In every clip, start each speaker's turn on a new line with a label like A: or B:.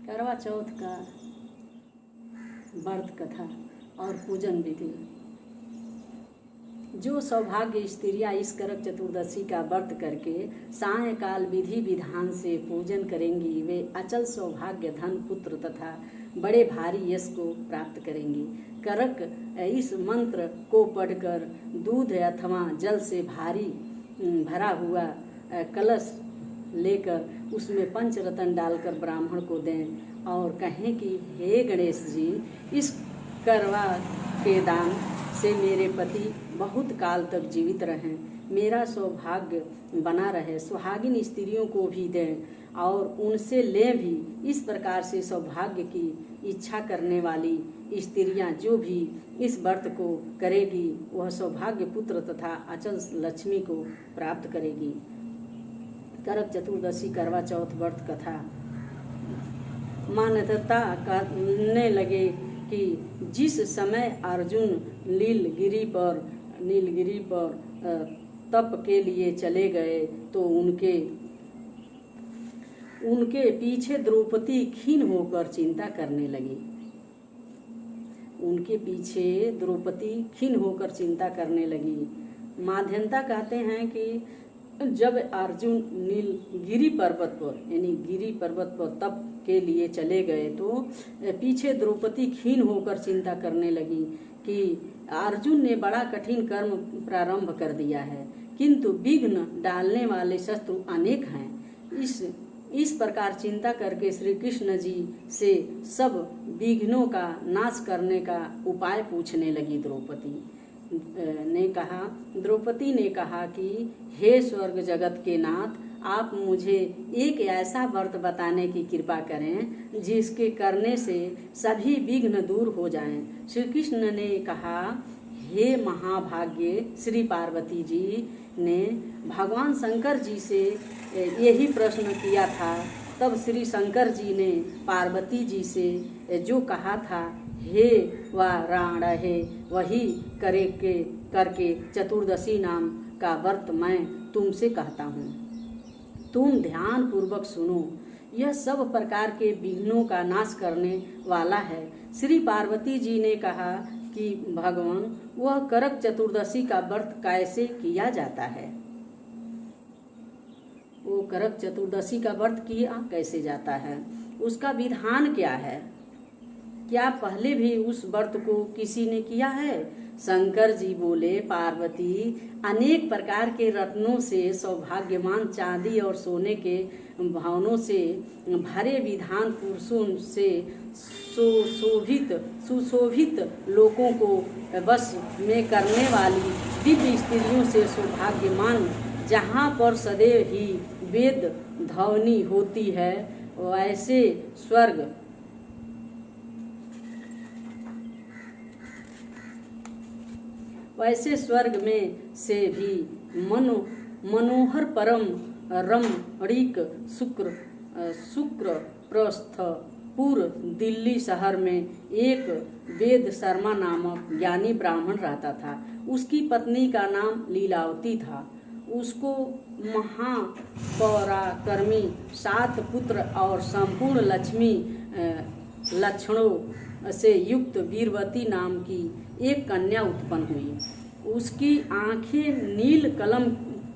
A: करवा चौथ का व्रत कथा और पूजन विधि। जो सौभाग्य स्त्रियां इस करक चतुर्दशी का व्रत करके सायंकाल विधि विधान से पूजन करेंगी, वे अचल सौभाग्य, धन, पुत्र तथा बड़े भारी यश को प्राप्त करेंगी। करक इस मंत्र को पढ़कर दूध अथवा जल से भरा हुआ कलश लेकर उसमें पंचरत्न डालकर ब्राह्मण को दें और कहें कि हे गणेश जी, इस करवा के दान से मेरे पति बहुत काल तक जीवित रहें, मेरा सौभाग्य बना रहे। सुहागिन स्त्रियों को भी दें और उनसे लें भी। इस प्रकार से सौभाग्य की इच्छा करने वाली स्त्रियां जो भी इस व्रत को करेगी वह सौभाग्य, पुत्र तथा अचल लक्ष्मी को प्राप्त करेगी। करक चतुर्दशी करवा चौथ व्रत कथा। मान्यता कहने लगे कि जिस समय अर्जुन नीलगिरी पर तप के लिए चले गए तो उनके पीछे द्रौपदी खीन होकर चिंता करने लगी। उनके पीछे द्रौपदी खीन होकर चिंता करने लगी। माध्यमता कहते हैं कि जब अर्जुन नीलगिरी पर्वत पर यानी गिरी पर्वत पर तप के लिए चले गए तो पीछे द्रौपदी खीन होकर चिंता करने लगी कि अर्जुन ने बड़ा कठिन कर्म प्रारंभ कर दिया है, किंतु विघ्न डालने वाले शत्रु अनेक हैं। इस प्रकार चिंता करके श्री कृष्ण जी से सब विघ्नों का नाश करने का उपाय पूछने लगी। द्रौपदी ने कहा कि हे स्वर्ग जगत के नाथ, आप मुझे एक ऐसा व्रत बताने की कृपा करें जिसके करने से सभी विघ्न दूर हो जाएं। श्री कृष्ण ने कहा, हे महाभाग्य, श्री पार्वती जी ने भगवान शंकर जी से यही प्रश्न किया था। तब श्री शंकर जी ने पार्वती जी से जो कहा था, हे वाराणहे, वही करके चतुर्दशी नाम का व्रत मैं तुमसे कहता हूँ। तुम ध्यान पूर्वक सुनो, यह सब प्रकार के विघ्नों का नाश करने वाला है। श्री पार्वती जी ने कहा कि भगवान, वह करक चतुर्दशी का व्रत कैसे किया जाता है? वो करक चतुर्दशी का व्रत किया कैसे जाता है, उसका विधान क्या है? क्या पहले भी उस व्रत को किसी ने किया है? शंकर जी बोले, पार्वती, अनेक प्रकार के रत्नों से, सौभाग्यमान चांदी और सोने के भवनों से भरे विधान पुरुषों से सुशोभित लोगों को वश में करने वाली दिव्य स्त्रियों से सौभाग्यमान, जहाँ पर सदैव ही वेद ध्वनि होती है, वैसे स्वर्ग में से भी मनोहर परम रमणीक शुक्र प्रस्थपुर दिल्ली शहर में एक वेद शर्मा नामक ज्ञानी ब्राह्मण रहता था। उसकी पत्नी का नाम लीलावती था। उसको महापराक्रमी 7 पुत्र और संपूर्ण लक्षणों से युक्त वीरवती नाम की एक कन्या उत्पन्न हुई। उसकी आंखें नील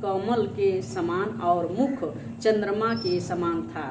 A: कमल के समान और मुख चंद्रमा के समान था।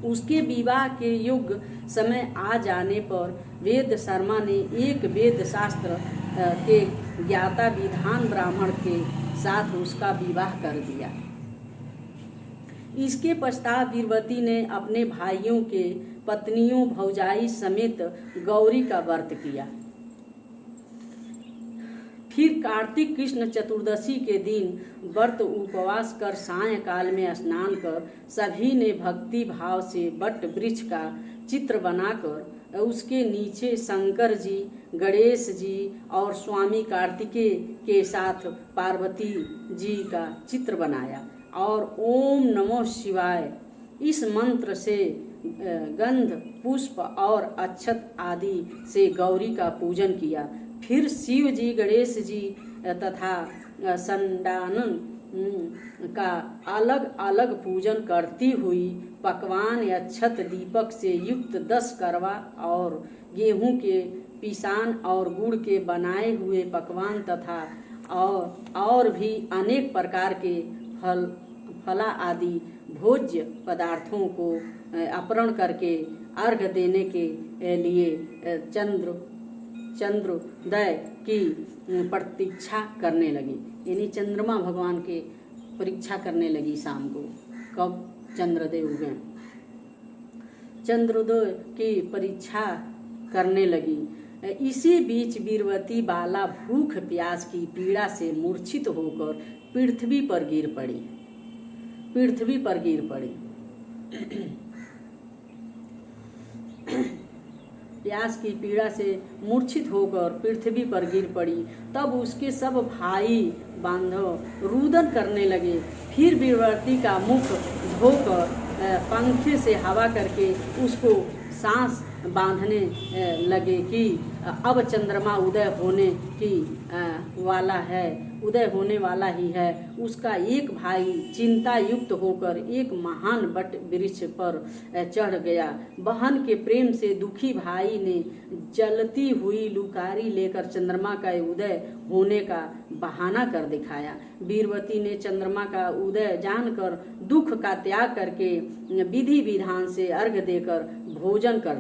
A: उसके विवाह के योग्य समय आ जाने पर वेद शर्मा ने एक वेद शास्त्र के ज्ञाता विद्वान ब्राह्मण के साथ उसका विवाह कर दिया। इसके पश्चात वीरवती ने अपने भाइयों के पत्नियों भौजाई समेत गौरी का व्रत किया। फिर कार्तिक कृष्ण चतुर्दशी के दिन व्रत उपवास कर सायंकाल में स्नान कर सभी ने भक्ति भाव से वट वृक्ष का चित्र बनाकर उसके नीचे शंकर जी, गणेश जी और स्वामी कार्तिकेय के साथ पार्वती जी का चित्र बनाया और ओम नमो शिवाय इस मंत्र से गंध, पुष्प और अक्षत आदि से गौरी का पूजन किया। फिर शिव जी, गणेश जी तथा संडानन का अलग अलग पूजन करती हुई पकवान या छत दीपक से युक्त 10 करवा और गेहूं के पिसान और गुड़ के बनाए हुए पकवान तथा और भी अनेक प्रकार के फला आदि भोज्य पदार्थों को अर्पण करके अर्घ्य देने के लिए चंद्रोदय की प्रतीक्षा करने लगी। यानी चंद्रमा भगवान के परीक्षा करने लगी शाम को, कब चंद्रोदय उगे, चंद्रोदय की परीक्षा करने लगी। इसी बीच बीरवती बाला भूख प्यास की पीड़ा से मूर्छित होकर पृथ्वी पर गिर पड़ी। प्यास की पीड़ा से मूर्छित होकर पृथ्वी पर गिर पड़ी। तब उसके सब भाई बांधव रुदन करने लगे। फिर बीरवती का मुख धोकर पंखे से हवा करके उसको सांस बांधने लगे कि अब चंद्रमा उदय होने वाला ही है। उसका एक भाई चिंता युक्त होकर एक महान बट वृक्ष पर चढ़ गया। बहन के प्रेम से दुखी भाई ने जलती हुई लुकारी लेकर चंद्रमा का उदय होने का बहाना कर दिखाया। बीरवती ने चंद्रमा का उदय जानकर दुख का त्याग करके विधि विधान से अर्घ्य देकर भोजन कर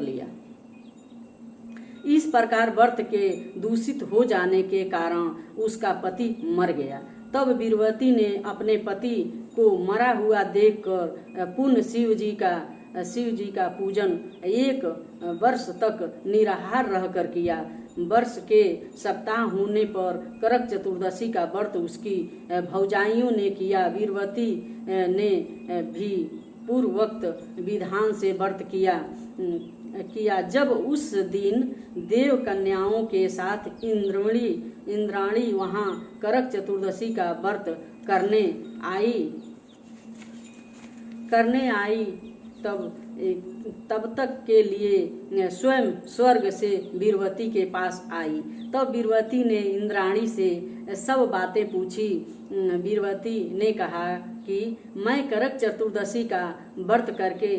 A: लिया। इस प्रकार व्रत के दूषित हो जाने के कारण उसका पति मर गया। तब बीरवती ने अपने पति को मरा हुआ देखकर पुनः शिव जी का पूजन 1 वर्ष तक निराहार रहकर किया। वर्ष के सप्ताह होने पर करक चतुर्दशी का व्रत उसकी भौजाइयों ने किया। बीरवती ने भी पूर्वोक्त विधान से व्रत किया। जब उस दिन देव कन्याओं के साथ इंद्राणी वहाँ करक चतुर्दशी का व्रत करने आई तब तक के लिए स्वयं स्वर्ग से बीरवती के पास आई। तब बीरवती ने इंद्राणी से सब बातें पूछी। बीरवती ने कहा कि मैं करक चतुर्दशी का व्रत करके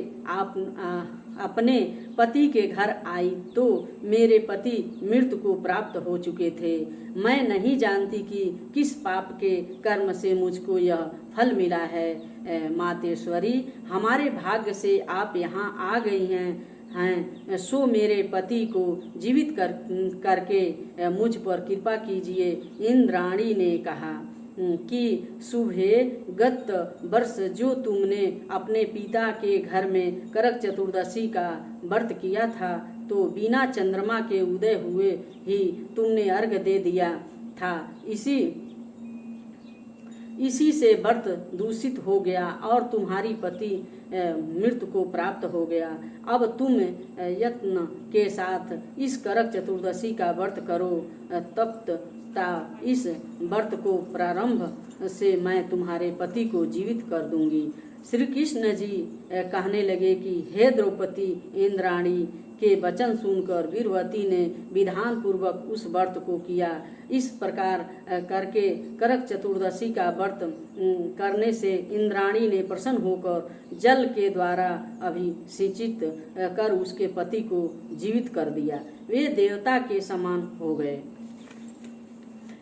A: अपने पति के घर आई तो मेरे पति मृत्यु को प्राप्त हो चुके थे। मैं नहीं जानती कि किस पाप के कर्म से मुझको यह फल मिला है। मातेश्वरी, हमारे भाग्य से आप यहाँ आ गई हैं, सो मेरे पति को जीवित करके मुझ पर कृपा कीजिए। इंद्राणी ने कहा कि सुबह गत वर्ष जो तुमने अपने पिता के घर में करक चतुर्दशी का व्रत किया था तो बिना चंद्रमा के उदय हुए ही तुमने अर्घ्य दे दिया था। इसी से व्रत दूषित हो गया और तुम्हारी पति मृत्यु को प्राप्त हो गया। अब तुम यत्न के साथ इस करक चतुर्दशी का व्रत करो। इस व्रत को प्रारंभ से मैं तुम्हारे पति को जीवित कर दूंगी। श्री कृष्ण जी कहने लगे कि हे द्रौपदी, इंद्राणी के वचन सुनकर बीरवती ने विधान पूर्वक उस व्रत को किया। इस प्रकार करके करक चतुर्दशी का व्रत करने से इंद्राणी ने प्रसन्न होकर जल के द्वारा अभिषेचित कर उसके पति को जीवित कर दिया। वे देवता के समान हो गए।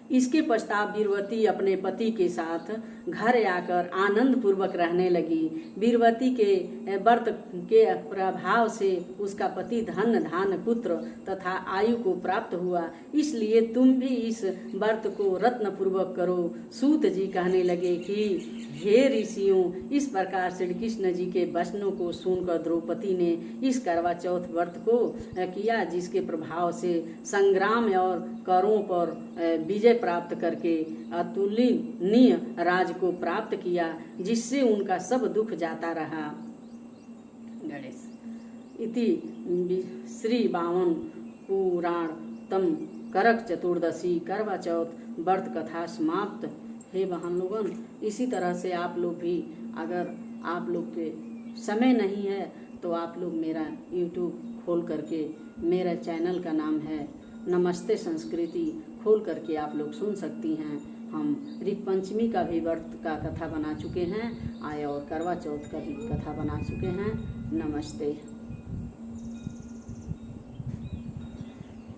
A: इसके पश्चात बीरवती अपने पति के साथ घर आकर आनंद पूर्वक रहने लगी। बीरवती के व्रत के प्रभाव से उसका पति धन धान पुत्र तथा आयु को प्राप्त हुआ। इसलिए तुम भी इस व्रत को रत्न पूर्वक करो। सूत जी कहने लगे कि हे ऋषियों, इस प्रकार श्री कृष्ण जी के वचनों को सुनकर द्रौपदी ने इस करवा चौथ व्रत को किया, जिसके प्रभाव से संग्राम और करों पर विजय प्राप्त करके अतुलनीय राज को प्राप्त किया, जिससे उनका सब दुख जाता रहा। गणेश इति श्री बावन पुराण तम करक चतुर्दशी करवा चौथ व्रत कथा समाप्त। हे बहन लोगन, इसी तरह से आप लोग भी, अगर आप लोग के समय नहीं है तो आप लोग मेरा YouTube खोल करके, मेरा चैनल का नाम है नमस्ते संस्कृति, खोल करके आप लोग सुन सकती हैं। हम ऋत पंचमी का भी व्रत का कथा बना चुके हैं, और करवा चौथ का भी कथा बना चुके हैं। नमस्ते।